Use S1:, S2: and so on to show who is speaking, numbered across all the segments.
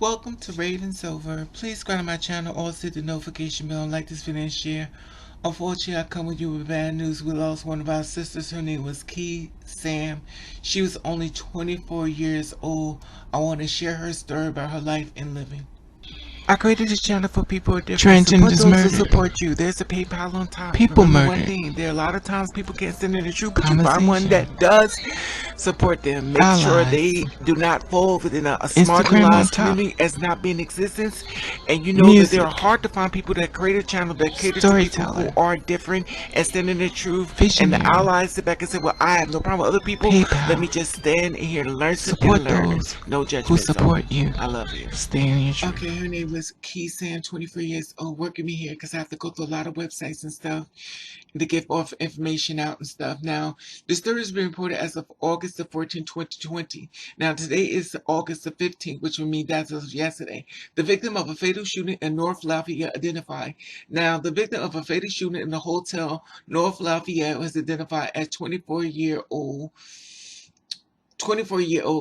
S1: Welcome to Raven's Over. Please subscribe to my channel, also hit the notification bell, like this video and share. Unfortunately, I come with you with bad news. We lost one of our sisters. Her name was Key Sam. She was only 24 years old. I want to share her story about her life and living. I created this channel for people with different support those who support you. There's a PayPal on top.
S2: People
S1: Remember one
S2: murdered.
S1: thing, there are a lot of times people can't stand in the truth, but you find one that does support them. Make sure they do not fall within a
S2: Instagram on
S1: marginalized
S2: top.
S1: community as not being existence. And you know that
S2: Music.
S1: they're hard to find people that create a channel that cater to people who
S2: Storyteller.
S1: are different and stand in the truth. And the
S2: Visionary.
S1: allies sit back and say, well, I have no problem with other people.
S2: PayPal.
S1: Let me just stand in here to learn
S2: Support
S1: and learn.
S2: those
S1: No judgment.
S2: who support you.
S1: I love you.
S2: Stay in your truth.
S1: Okay, her name was Key Sam, 24 years old, working me here because I have to go through a lot of websites and stuff to get off information out and stuff. Now, the story has been reported as of August the 14th, 2020. Now, today is August the 15th, which would mean that's of yesterday. The victim of a fatal shooting in North Lafayette identified. Now, the victim of a fatal shooting in the hotel North Lafayette was identified as 24-year-old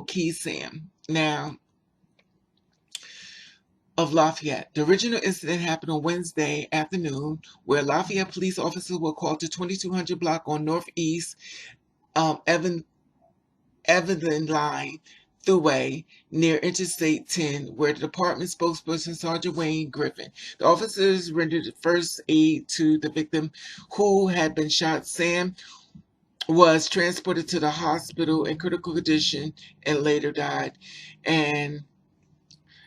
S1: Key Sam. Now, of Lafayette. The original incident happened on Wednesday afternoon, where Lafayette police officers were called to 2200 block on Northeast Evan Line Thruway near Interstate 10, where the department spokesperson Sergeant Wayne Griffin. The officers rendered first aid to the victim, who had been shot. Sam was transported to the hospital in critical condition and later died. And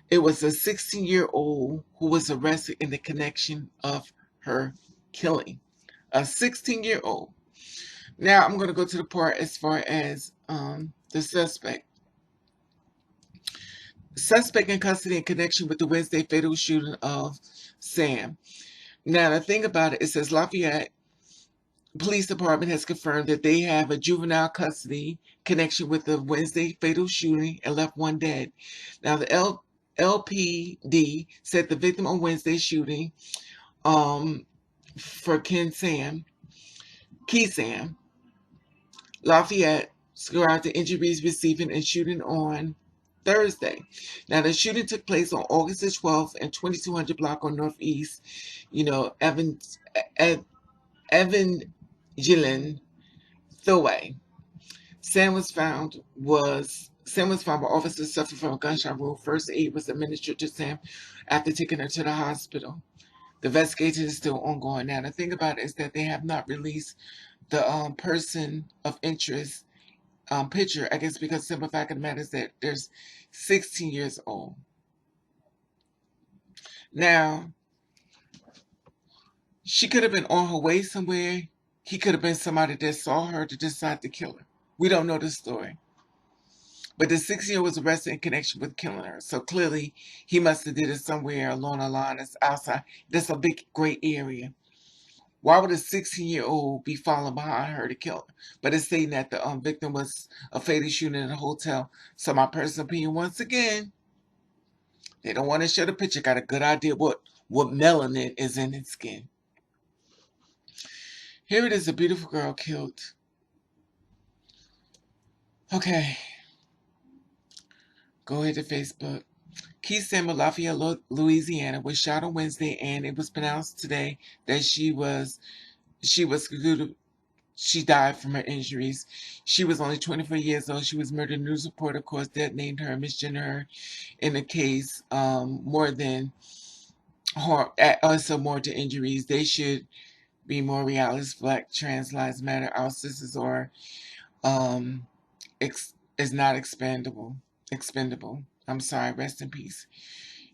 S1: it was a 16-year-old who was arrested in the connection of her killing. A 16-year-old. Now I'm going to go to the part as far as the suspect. Suspect in custody in connection with the Wednesday fatal shooting of Sam. Now the thing about it says Lafayette Police Department has confirmed that they have a juvenile custody connection with the Wednesday fatal shooting and left one dead. Now the LPD said the victim on Wednesday shooting for Key Sam, Lafayette described the injuries receiving and shooting on Thursday. Now the shooting took place on August the 12th and 2200 block on Northeast, Evangeline Thruway. Sam was found by officers suffering from a gunshot wound. First aid was administered to Sam after taking her to the hospital. The investigation is still ongoing. Now, the thing about it is that they have not released the person of interest picture, I guess, because the simple fact of the matter is that there's 16 years old. Now, she could have been on her way somewhere. He could have been somebody that saw her to decide to kill her. We don't know the story. But the 16-year-old was arrested in connection with killing her. So clearly, he must have did it somewhere along the line that's outside. That's a big, great area. Why would a 16-year-old be following behind her to kill her? But it's saying that the victim was a fatal shooting in a hotel. So my personal opinion, once again, they don't want to show the picture. Got a good idea what melanin is in its skin. Here it is, a beautiful girl killed. Okay. Go ahead to Facebook. Key Sam of Lafayette, Louisiana, was shot on Wednesday, and it was pronounced today that she died from her injuries. She was only 24 years old. She was murdered. News report, of course, that named her, misgendered her in the case. More than harm, also more to injuries. They should be more realistic. Black trans lives matter. Our sisters are is not expendable. I'm sorry. Rest in peace.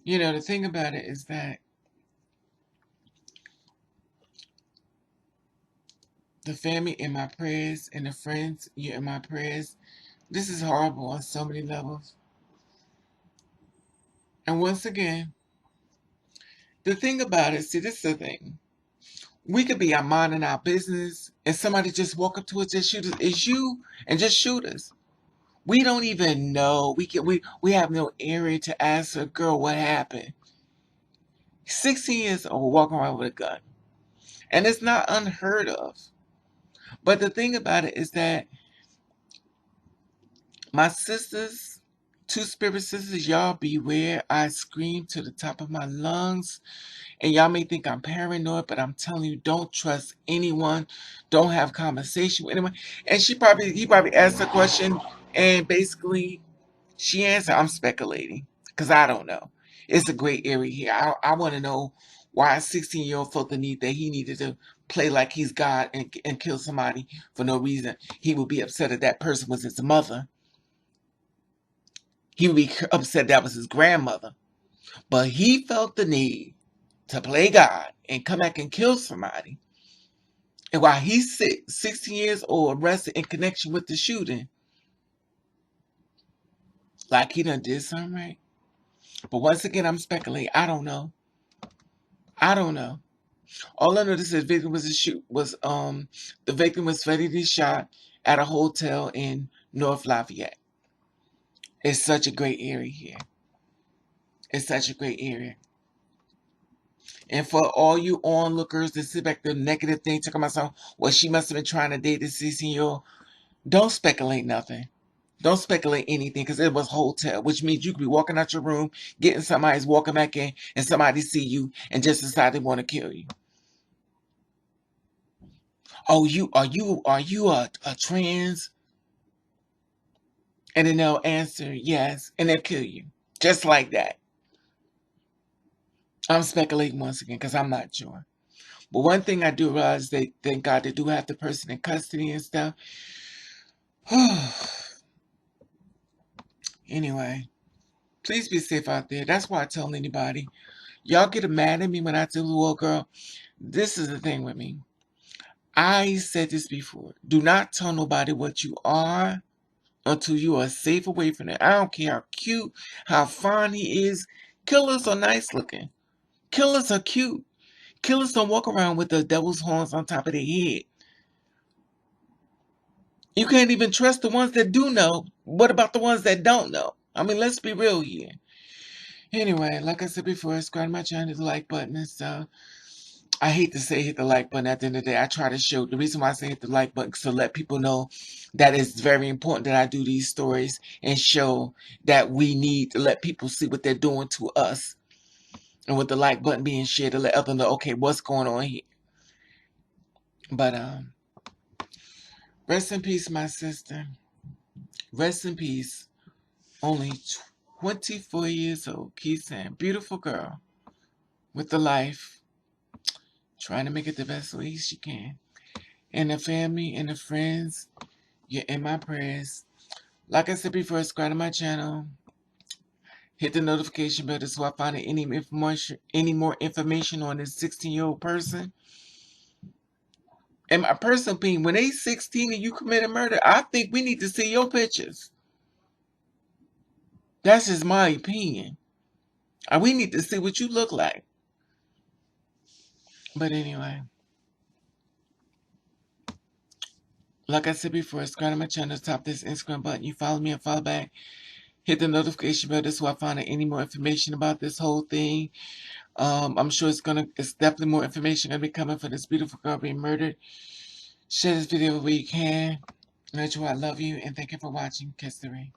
S1: The thing about it is that the family in my prayers and the friends, you're in my prayers. This is horrible on so many levels. And once again, the thing about it, see, this is the thing. We could be minding our business and somebody just walk up to us, just shoot us. It's you, and just shoot us. We don't even know. We have no area to ask a girl what happened. 16 years old, walking around with a gun. And it's not unheard of. But the thing about it is that my sisters Two spirit sisters, y'all beware. I scream to the top of my lungs. And y'all may think I'm paranoid, but I'm telling you, don't trust anyone. Don't have conversation with anyone. And he probably asked a question, and basically she answered. I'm speculating because I don't know. It's a great area here. I want to know why a 16-year-old felt the need that he needed to play like he's God and kill somebody for no reason. He would be upset if that person was his mother. He would be upset that was his grandmother. But he felt the need to play God and come back and kill somebody. And while he's 16 years old, arrested in connection with the shooting, like he done did something right. But once again, I'm speculating. I don't know. I don't know. All I know is the victim the victim was fatally shot at a hotel in North Lafayette. It's such a great area here. It's such a great area. And for all you onlookers that sit back the negative thing, talking about something, well, she must have been trying to date this 16-year-old. Don't speculate nothing. Don't speculate anything because it was hotel, which means you could be walking out your room, getting somebody's walking back in, and somebody see you and just decide they want to kill you. Oh, you a trans? And then they'll answer yes, and they'll kill you. Just like that. I'm speculating once again because I'm not sure. But one thing I do realize, they thank God they do have the person in custody and stuff. Anyway, please be safe out there. That's why I tell anybody. Y'all get mad at me when I tell the little girl, this is the thing with me. I said this before. Do not tell nobody what you are until you are safe away from it. I don't care how cute, how fine he is. Killers are nice looking. Killers are cute. Killers don't walk around with the devil's horns on top of their head. You can't even trust the ones that do know. What about the ones that don't know? I mean, let's be real here. Anyway, like I said before, subscribe to my channel, hit the like button and stuff. I hate to say hit the like button at the end of the day. I try to show the reason why I say hit the like button is to let people know that it's very important that I do these stories and show that we need to let people see what they're doing to us. And with the like button being shared to let others know, okay, what's going on here. But rest in peace, my sister. Rest in peace. Only 24 years old. Keep saying, beautiful girl with the life, trying to make it the best way she can. And the family and the friends, you're in my prayers. Like I said before, subscribe to my channel. Hit the notification bell so I find any more information on this 16-year-old person. And my personal opinion, when they 16 and you committed murder, I think we need to see your pictures. That's just my opinion. We need to see what you look like. But anyway, like I said before, subscribe to my channel, tap this Instagram button. You follow me and follow back. Hit the notification bell so I find out any more information about this whole thing. I'm sure it's definitely more information gonna be coming for this beautiful girl being murdered. Share this video where you can. Let you know I love you and thank you for watching. Kiss the ring.